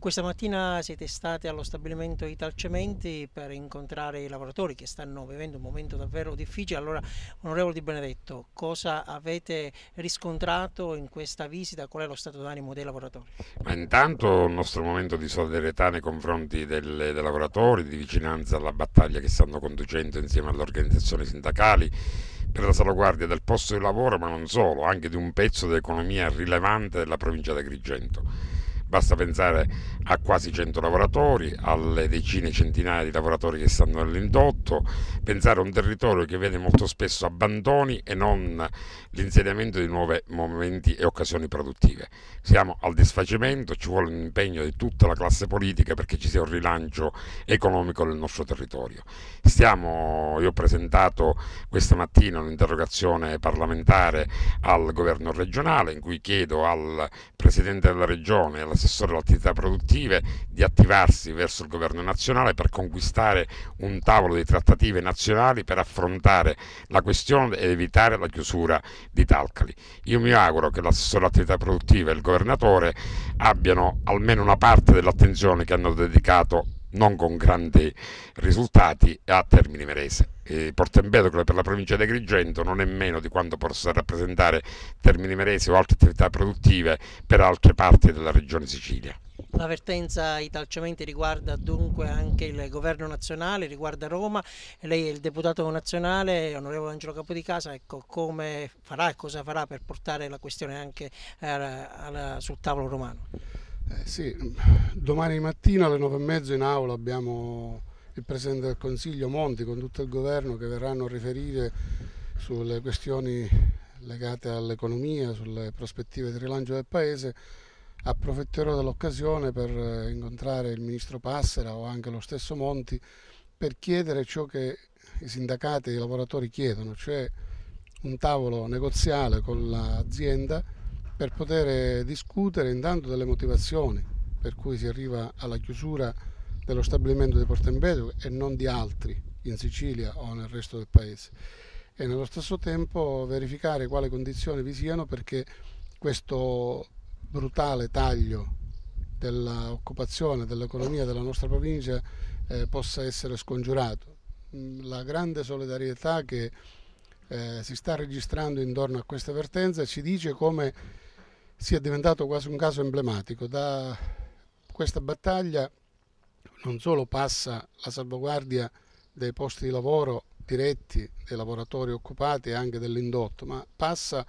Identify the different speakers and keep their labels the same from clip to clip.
Speaker 1: Questa mattina siete stati allo stabilimento Italcementi per incontrare i lavoratori che stanno vivendo un momento davvero difficile. Allora, onorevole Di Benedetto, cosa avete riscontrato in questa visita? Qual è lo stato d'animo dei lavoratori?
Speaker 2: Ma intanto il nostro momento di solidarietà nei confronti dei lavoratori, di vicinanza alla battaglia che stanno conducendo insieme alle organizzazioni sindacali per la salvaguardia del posto di lavoro, ma non solo, anche di un pezzo dell'economia rilevante della provincia di Agrigento. Basta pensare a quasi 100 lavoratori, alle decine e centinaia di lavoratori che stanno nell'indotto, pensare a un territorio che vede molto spesso abbandoni e non l'insediamento di nuovi momenti e occasioni produttive. Siamo al disfacimento, ci vuole un impegno di tutta la classe politica perché ci sia un rilancio economico nel nostro territorio. Io ho presentato questa mattina un'interrogazione parlamentare al governo regionale in cui chiedo al Presidente della Regione e all'assessore alle attività produttive di attivarsi verso il governo nazionale per conquistare un tavolo di trattative nazionali per affrontare la questione ed evitare la chiusura di Talcali. Io mi auguro che l'assessore alle attività produttive e il governatore abbiano almeno una parte dell'attenzione che hanno dedicato non con grandi risultati a Termini Imerese. Porto Empedocle per la provincia di Agrigento non è meno di quanto possa rappresentare Termini Imerese o altre attività produttive per altre parti della regione Sicilia.
Speaker 1: La vertenza Italcementi riguarda dunque anche il governo nazionale, riguarda Roma e lei è il deputato nazionale, onorevole Angelo Capodicasa, ecco come farà e cosa farà per portare la questione anche sul tavolo romano.
Speaker 3: Sì, domani mattina alle 9:30 in aula abbiamo il Presidente del Consiglio Monti con tutto il governo che verranno a riferire sulle questioni legate all'economia, sulle prospettive di rilancio del Paese. Approfitterò dell'occasione per incontrare il Ministro Passera o anche lo stesso Monti per chiedere ciò che i sindacati e i lavoratori chiedono, cioè un tavolo negoziale con l'azienda per poter discutere intanto delle motivazioni per cui si arriva alla chiusura dello stabilimento di Porto Empedocle e non di altri in Sicilia o nel resto del paese, e nello stesso tempo verificare quali condizioni vi siano perché questo brutale taglio dell'occupazione, dell'economia della nostra provincia possa essere scongiurato. La grande solidarietà che si sta registrando intorno a questa vertenza ci dice come sia diventato quasi un caso emblematico. Da questa battaglia non solo passa la salvaguardia dei posti di lavoro diretti dei lavoratori occupati e anche dell'indotto, ma passa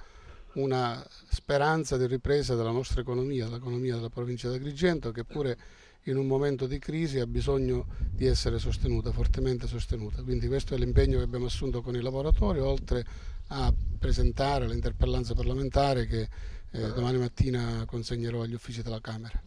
Speaker 3: una speranza di ripresa della nostra economia, dell'economia della provincia di Agrigento, che pure in un momento di crisi ha bisogno di essere sostenuta, fortemente sostenuta. Quindi questo è l'impegno che abbiamo assunto con i lavoratori, oltre a presentare l'interpellanza parlamentare che domani mattina consegnerò agli uffici della Camera.